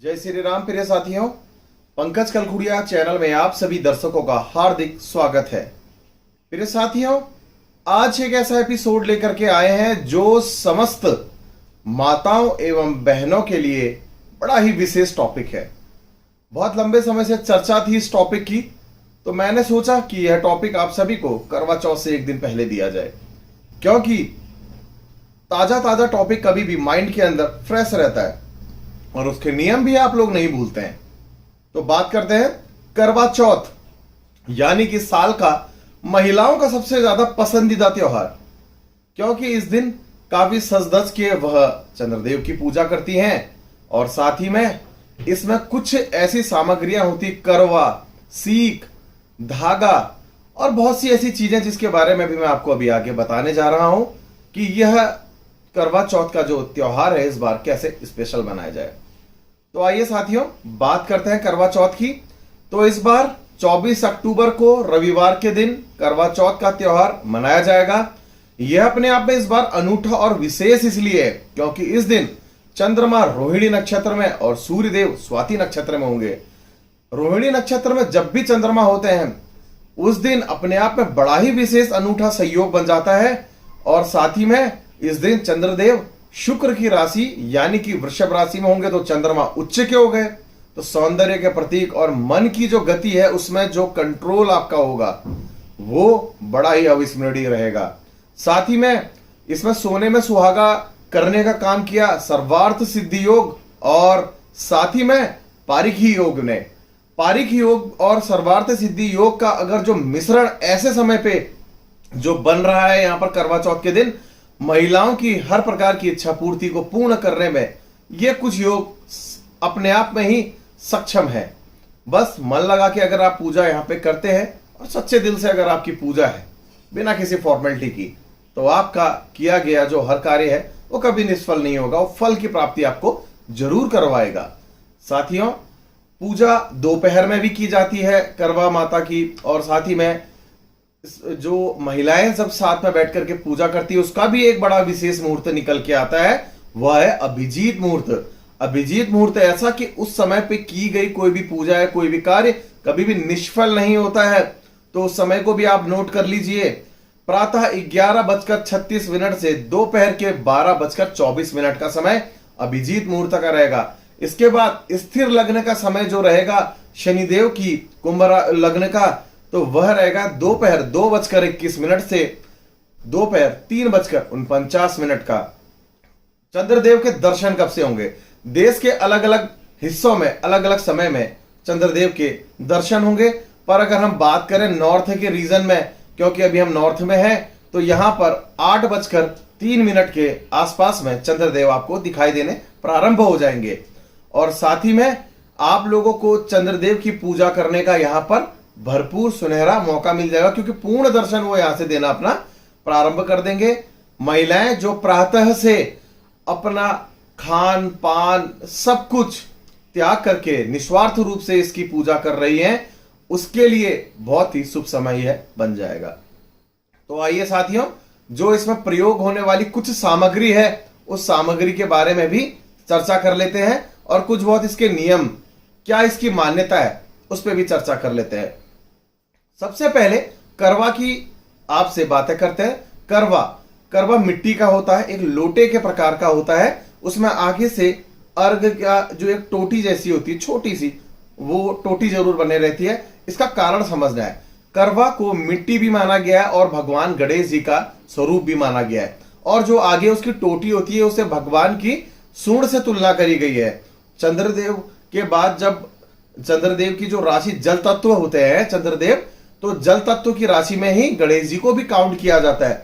जय श्री राम प्रिय साथियों, पंकज कलखुड़िया चैनल में आप सभी दर्शकों का हार्दिक स्वागत है। प्रिय साथियों, आज एक ऐसा एपिसोड लेकर के आए हैं जो समस्त माताओं एवं बहनों के लिए बड़ा ही विशेष टॉपिक है। बहुत लंबे समय से चर्चा थी इस टॉपिक की, तो मैंने सोचा कि यह टॉपिक आप सभी को करवा चौथ से एक दिन पहले दिया जाए, क्योंकि ताजा ताजा टॉपिक कभी भी माइंड के अंदर फ्रेश रहता है और उसके नियम भी आप लोग नहीं भूलते हैं। तो बात करते हैं करवा चौथ, यानी कि साल का महिलाओं का सबसे ज्यादा पसंदीदा त्योहार, क्योंकि इस दिन काफी सज धज के वह चंद्रदेव की पूजा करती हैं और साथ ही में इसमें कुछ ऐसी सामग्रियां होती, करवा, सीख, धागा और बहुत सी ऐसी चीजें जिसके बारे में भी मैं आपको अभी आगे बताने जा रहा हूं कि यह करवा चौथ का जो त्योहार है इस बार कैसे स्पेशल बनाया जाए। तो आइए साथियों, बात करते हैं करवा चौथ की। तो इस बार 24 अक्टूबर को रविवार के दिन करवा चौथ का त्योहार मनाया जाएगा। यह अपने आप में इस बार अनूठा और विशेष इसलिए है क्योंकि इस दिन चंद्रमा रोहिणी नक्षत्र में और सूर्यदेव स्वाति नक्षत्र में होंगे। रोहिणी नक्षत्र में जब भी चंद्रमा होते हैं उस दिन अपने आप में बड़ा ही विशेष अनूठा संयोग बन जाता है और साथ ही में इस दिन चंद्रदेव शुक्र की राशि यानी कि वृषभ राशि में होंगे, तो चंद्रमा उच्च के हो गए, तो सौंदर्य के प्रतीक और मन की जो गति है उसमें जो कंट्रोल आपका होगा वो बड़ा ही अविस्मरणीय रहेगा। साथ ही में इसमें सोने में सुहागा करने का काम किया सर्वार्थ सिद्धि योग और साथ ही में पारिखी योग ने। पारिखी योग और सर्वार्थ सिद्धि योग का अगर जो मिश्रण ऐसे समय पे जो बन रहा है यहां पर करवा चौथ के दिन, महिलाओं की हर प्रकार की इच्छा पूर्ति को पूर्ण करने में यह कुछ योग अपने आप में ही सक्षम है। बस मन लगा के अगर आप पूजा यहां पे करते हैं और सच्चे दिल से अगर आपकी पूजा है बिना किसी फॉर्मेलिटी की, तो आपका किया गया जो हर कार्य है वो कभी निष्फल नहीं होगा, वो फल की प्राप्ति आपको जरूर करवाएगा। साथियों, पूजा दोपहर में भी की जाती है करवा माता की, और साथ ही में जो महिलाएं जब साथ में बैठ करके पूजा करती है उसका भी एक बड़ा विशेष मुहूर्त निकल के आता है, वह है अभिजीत मुहूर्त। अभिजीत मुहूर्त ऐसा कि उस समय पे की गई कोई भी पूजा है, कोई भी कार्य कभी भी निष्फल नहीं होता है। तो उस समय को भी आप नोट कर लीजिए। प्रातः 11:36 से दोपहर के 12:24 का समय अभिजीत मुहूर्त का रहेगा। इसके बाद स्थिर लग्न का समय जो रहेगा शनिदेव की कुंभ लग्न का, तो वह रहेगा दोपहर 2:21 से दोपहर 3:49 का। चंद्रदेव के दर्शन कब से होंगे? देश के अलग अलग हिस्सों में अलग अलग समय में चंद्रदेव के दर्शन होंगे, पर अगर हम बात करें नॉर्थ के रीजन में, क्योंकि अभी हम नॉर्थ में हैं, तो यहां पर 8:03 के आसपास में चंद्रदेव आपको दिखाई देने प्रारंभ हो जाएंगे। और साथ ही में आप लोगों को चंद्रदेव की पूजा करने का यहां पर भरपूर सुनहरा मौका मिल जाएगा, क्योंकि पूर्ण दर्शन वो यहां से देना अपना प्रारंभ कर देंगे। महिलाएं जो प्रातः से अपना खान पान सब कुछ त्याग करके निस्वार्थ रूप से इसकी पूजा कर रही हैं, उसके लिए बहुत ही शुभ समय यह बन जाएगा। तो आइए साथियों, जो इसमें प्रयोग होने वाली कुछ सामग्री है उस सामग्री के बारे में भी चर्चा कर लेते हैं और कुछ बहुत इसके नियम, क्या इसकी मान्यता है, उस पर भी चर्चा कर लेते हैं। सबसे पहले करवा की आपसे बातें करते हैं। करवा मिट्टी का होता है, एक लोटे के प्रकार का होता है। उसमें आगे से अर्घ का जो एक टोटी जैसी होती है, छोटी सी, वो टोटी जरूर बने रहती है। इसका कारण समझना है। करवा को मिट्टी भी माना गया है और भगवान गणेश जी का स्वरूप भी माना गया है, और जो आगे उसकी टोटी होती है उसे भगवान की सूंड से तुलना करी गई है। चंद्रदेव के बाद जब चंद्रदेव की जो राशि जल तत्व होते हैं चंद्रदेव, तो जल तत्व की राशि में ही गणेश जी को भी काउंट किया जाता है।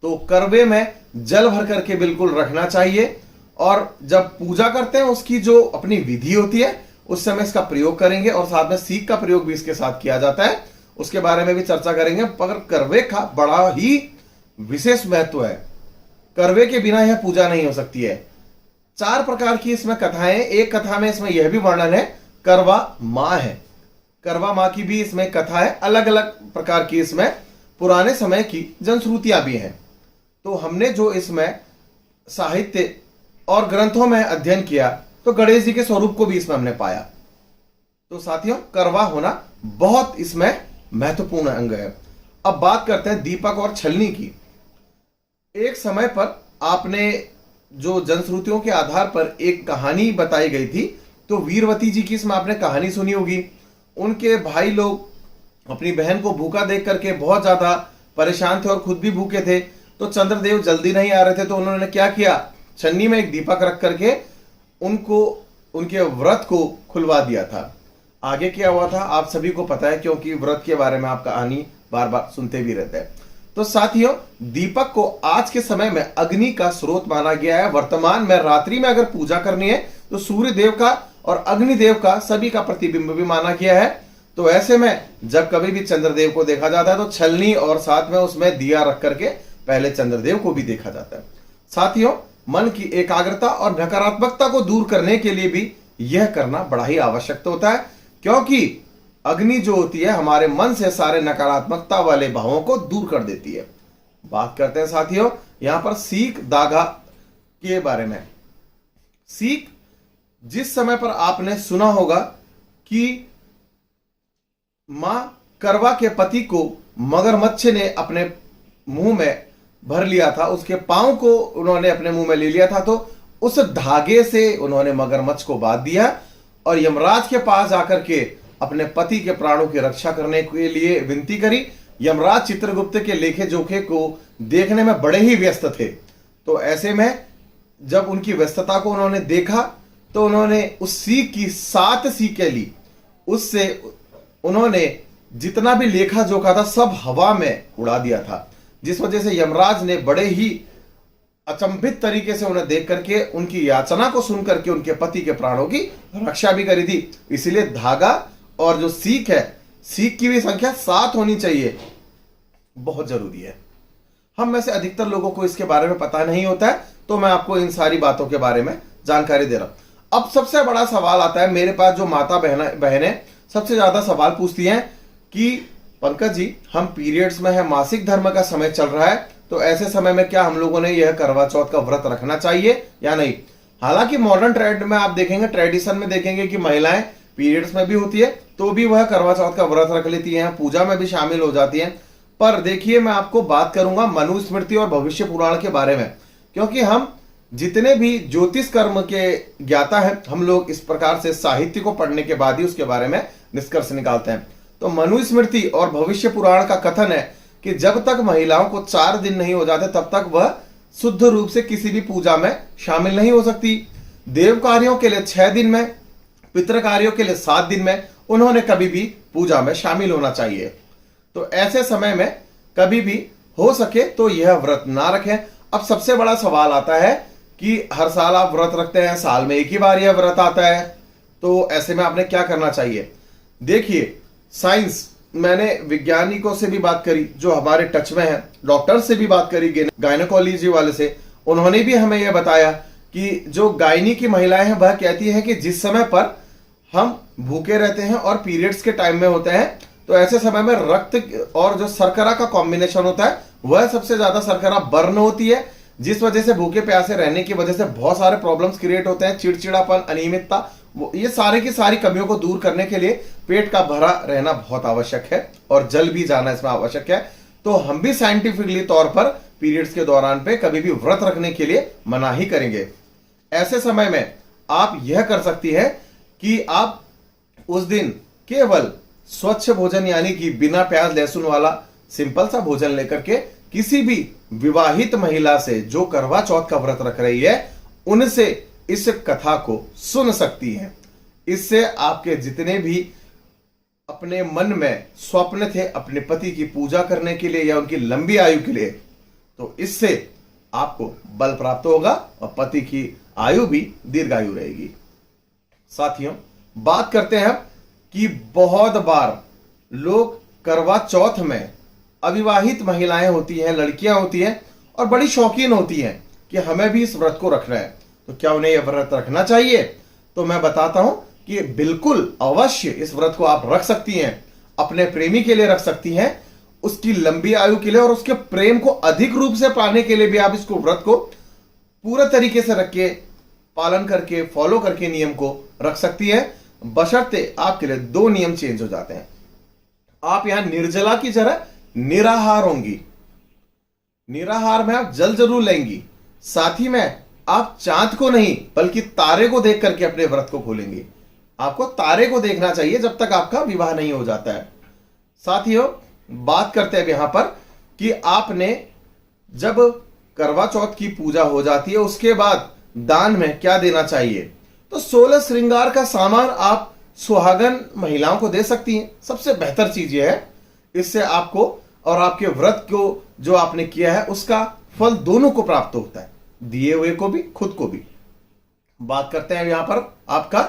तो करवे में जल भर करके बिल्कुल रखना चाहिए, और जब पूजा करते हैं उसकी जो अपनी विधि होती है उस समय इसका प्रयोग करेंगे, और साथ में सीख का प्रयोग भी इसके साथ किया जाता है, उसके बारे में भी चर्चा करेंगे। मगर करवे का बड़ा ही विशेष महत्व है, करवे के बिना यह पूजा नहीं हो सकती है। 4 प्रकार की इसमें कथाएं, एक कथा में इसमें यह भी वर्णन है करवा मां है। करवा मां की भी इसमें कथा है, अलग अलग प्रकार की इसमें पुराने समय की जनश्रुतियां भी हैं। तो हमने जो इसमें साहित्य और ग्रंथों में अध्ययन किया तो गणेश जी के स्वरूप को भी इसमें हमने पाया। तो साथियों, करवा होना बहुत इसमें महत्वपूर्ण अंग है। अब बात करते हैं दीपक और छलनी की। एक समय पर आपने जो जनश्रुतियों के आधार पर एक कहानी बताई गई थी, तो वीरवती जी की इसमें आपने कहानी सुनी होगी। उनके भाई लोग अपनी बहन को भूखा देख करके बहुत ज्यादा परेशान थे और खुद भी भूखे थे। तो चंद्रदेव जल्दी नहीं आ रहे थे, तो उन्होंने क्या किया, छन्नी में एक दीपक रख करके उनको उनके व्रत को खुलवा दिया था। आगे क्या हुआ था आप सभी को पता है, क्योंकि व्रत के बारे में आप कहानी बार बार सुनते भी रहते हैं। तो साथियों, दीपक को आज के समय में अग्नि का स्रोत माना गया है। वर्तमान में रात्रि में अगर पूजा करनी है तो सूर्य देव का और अग्निदेव का सभी का प्रतिबिंब भी माना गया है। तो ऐसे में जब कभी भी चंद्रदेव को देखा जाता है तो छलनी और साथ में उसमें दिया रख करके पहले चंद्रदेव को भी देखा जाता है। साथियों, मन की एकाग्रता और नकारात्मकता को दूर करने के लिए भी यह करना बड़ा ही आवश्यक होता है, क्योंकि अग्नि जो होती है हमारे मन से सारे नकारात्मकता वाले भावों को दूर कर देती है। बात करते हैं साथियों यहां पर सीख धागा के बारे में। सीख, जिस समय पर आपने सुना होगा कि मां करवा के पति को मगरमच्छ ने अपने मुंह में भर लिया था, उसके पांव को उन्होंने अपने मुंह में ले लिया था, तो उस धागे से उन्होंने मगरमच्छ को बांध दिया और यमराज के पास जाकर के अपने पति के प्राणों की रक्षा करने के लिए विनती करी। यमराज चित्रगुप्त के लेखे जोखे को देखने में बड़े ही व्यस्त थे। तो ऐसे में जब उनकी व्यस्तता को उन्होंने देखा तो उन्होंने उस सीख की 7 सीखें ली। उससे उन्होंने जितना भी लेखा जोखा था सब हवा में उड़ा दिया था, जिस वजह से यमराज ने बड़े ही अचंभित तरीके से उन्हें देख करके उनकी याचना को सुन करके उनके पति के प्राणों की रक्षा भी करी थी। इसलिए धागा और जो सीख है, सीख की भी संख्या 7 होनी चाहिए, बहुत जरूरी है। हम में से अधिकतर लोगों को इसके बारे में पता नहीं होता है, तो मैं आपको इन सारी बातों के बारे में जानकारी दे रहा हूं। अब सबसे बड़ा सवाल आता है, मेरे पास जो माता बहनें सबसे ज्यादा सवाल पूछती हैं कि पंकज जी, हम पीरियड्स में है, मासिक धर्म का समय चल रहा है, तो ऐसे समय में क्या हम लोगों ने यह करवा चौथ का व्रत रखना चाहिए या नहीं। हालांकि मॉडर्न ट्रेंड में आप देखेंगे, ट्रेडिशन में देखेंगे कि महिलाएं पीरियड्स में भी होती है तो भी वह करवा चौथ का व्रत रख लेती हैं, पूजा में भी शामिल हो जाती हैं। पर देखिए, मैं आपको बात करूंगा मनुस्मृति और भविष्य पुराण के बारे में, क्योंकि हम जितने भी ज्योतिष कर्म के ज्ञाता हैं, हम लोग इस प्रकार से साहित्य को पढ़ने के बाद ही उसके बारे में निष्कर्ष निकालते हैं। तो मनुस्मृति और भविष्य पुराण का कथन है कि जब तक महिलाओं को 4 दिन नहीं हो जाते तब तक वह शुद्ध रूप से किसी भी पूजा में शामिल नहीं हो सकती। देव कार्यों के लिए 6 दिन में, पितृ कार्यों के लिए 7 दिन में उन्होंने कभी भी पूजा में शामिल होना चाहिए। तो ऐसे समय में कभी भी हो सके तो यह व्रत ना रखें। अब सबसे बड़ा सवाल आता है कि हर साल आप व्रत रखते हैं, साल में एक ही बार यह व्रत आता है, तो ऐसे में आपने क्या करना चाहिए। देखिए, साइंस, मैंने वैज्ञानिकों से भी बात करी जो हमारे टच में है, डॉक्टर से भी बात करी, गायनोकोलॉजी वाले से, उन्होंने भी हमें यह बताया कि जो गायनी की महिलाएं हैं वह कहती है कि जिस समय पर हम भूखे रहते हैं और पीरियड्स के टाइम में होते हैं, तो ऐसे समय में रक्त और जो शर्करा का कॉम्बिनेशन होता है वह सबसे ज्यादा शर्करा बर्न होती है, जिस वजह से भूखे प्यासे रहने की वजह से बहुत सारे प्रॉब्लम्स क्रिएट होते हैं, चिड़चिड़ापन, अनियमितता, ये सारे की सारी कमियों को दूर करने के लिए पेट का भरा रहना बहुत आवश्यक है और जल भी जाना इसमें आवश्यक है। तो हम भी साइंटिफिकली तौर पर पीरियड्स के दौरान पे कभी भी व्रत रखने के लिए मना ही करेंगे। ऐसे समय में आप यह कर सकती है कि आप उस दिन केवल स्वच्छ भोजन यानी कि बिना प्याज लहसुन वाला सिंपल सा भोजन लेकर के किसी भी विवाहित महिला से जो करवा चौथ का व्रत रख रही है उनसे इस कथा को सुन सकती हैं। इससे आपके जितने भी अपने मन में स्वप्न थे अपने पति की पूजा करने के लिए या उनकी लंबी आयु के लिए, तो इससे आपको बल प्राप्त होगा और पति की आयु भी दीर्घायु रहेगी। साथियों, बात करते हैं कि बहुत बार लोग करवा चौथ में अविवाहित महिलाएं होती हैं, लड़कियां होती हैं और बड़ी शौकीन होती हैं कि हमें भी इस व्रत को रखना है, तो क्या उन्हें यह व्रत रखना चाहिए। तो मैं बताता हूं कि बिल्कुल अवश्य इस व्रत को आप रख सकती हैं, अपने प्रेमी के लिए रख सकती हैं, उसकी लंबी आयु के लिए और उसके प्रेम को अधिक रूप से पाने के लिए भी आप इसको व्रत को पूरे तरीके से रख के पालन करके, फॉलो करके नियम को रख सकती है, बशर्ते आपके लिए 2 नियम चेंज हो जाते हैं। आप यहां निर्जला की जगह निराहार होंगी। निराहार में आप जल जरूर लेंगी, साथ ही में आप चांद को नहीं बल्कि तारे को देख करके अपने व्रत को खोलेंगी। आपको तारे को देखना चाहिए जब तक आपका विवाह नहीं हो जाता है। साथियों, बात करते हैं यहां पर कि आपने जब करवा चौथ की पूजा हो जाती है उसके बाद दान में क्या देना चाहिए, तो 16 श्रृंगार का सामान आप सुहागन महिलाओं को दे सकती हैं। सबसे बेहतर चीज यह है, इससे आपको और आपके व्रत को जो आपने किया है उसका फल दोनों को प्राप्त होता है, दिए हुए को भी, खुद को भी। बात करते हैं यहां पर आपका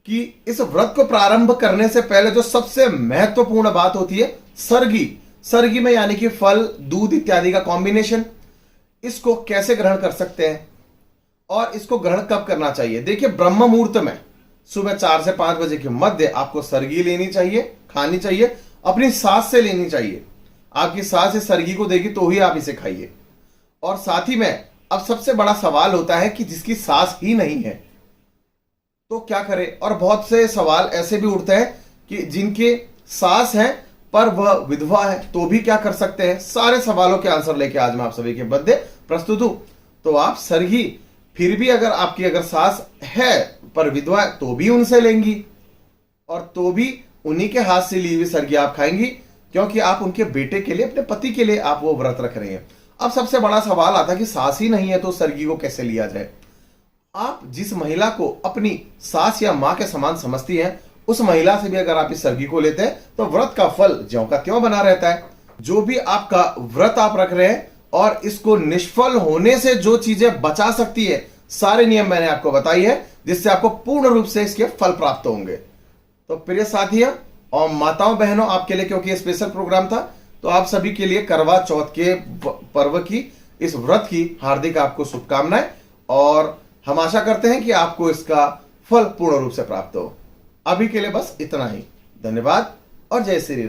कि इस व्रत को प्रारंभ करने से पहले जो सबसे महत्वपूर्ण बात होती है, सरगी में यानी कि फल, दूध इत्यादि का कॉम्बिनेशन, इसको कैसे ग्रहण कर सकते हैं और इसको ग्रहण कब करना चाहिए। देखिए, ब्रह्म मुहूर्त में सुबह 4 से 5 बजे के मध्य आपको सरगी लेनी चाहिए, खानी चाहिए, अपनी सास से लेनी चाहिए। आपकी सास इस सरगी को देगी तो ही आप इसे खाइए। और साथ ही में अब सबसे बड़ा सवाल होता है कि जिसकी सास ही नहीं है तो क्या करे। और बहुत से सवाल ऐसे भी उठते हैं कि जिनके सास हैं पर वह विधवा है तो भी क्या कर सकते हैं। सारे सवालों के आंसर लेके आज मैं आप सभी के मध्य प्रस्तुत हूं। तो आप सरगी फिर भी अगर सास है पर विधवा है तो भी उनसे लेंगी, और तो भी उन्हीं के हाथ से ली हुई सरगी आप खाएंगी, क्योंकि आप उनके बेटे के लिए, अपने पति के लिए आप वो व्रत रख रहे हैं। अब सबसे बड़ा सवाल आता है कि सास ही नहीं है तो सरगी को कैसे लिया जाए। आप जिस महिला को अपनी सास या मां के समान समझती हैं, उस महिला से भी अगर आप इस सरगी को लेते हैं तो व्रत का फल ज्यों का त्यों बना रहता है। जो भी आपका व्रत आप रख रहे हैं और इसको निष्फल होने से जो चीजें बचा सकती है, सारे नियम मैंने आपको बताई है, जिससे आपको पूर्ण रूप से इसके फल प्राप्त होंगे। तो प्रिय साथियों और माताओं बहनों, आपके लिए क्योंकि ये स्पेशल प्रोग्राम था, तो आप सभी के लिए करवा चौथ के पर्व की, इस व्रत की हार्दिक आपको शुभकामनाएं, और हम आशा करते हैं कि आपको इसका फल पूर्ण रूप से प्राप्त हो। अभी के लिए बस इतना ही। धन्यवाद और जय श्री राम।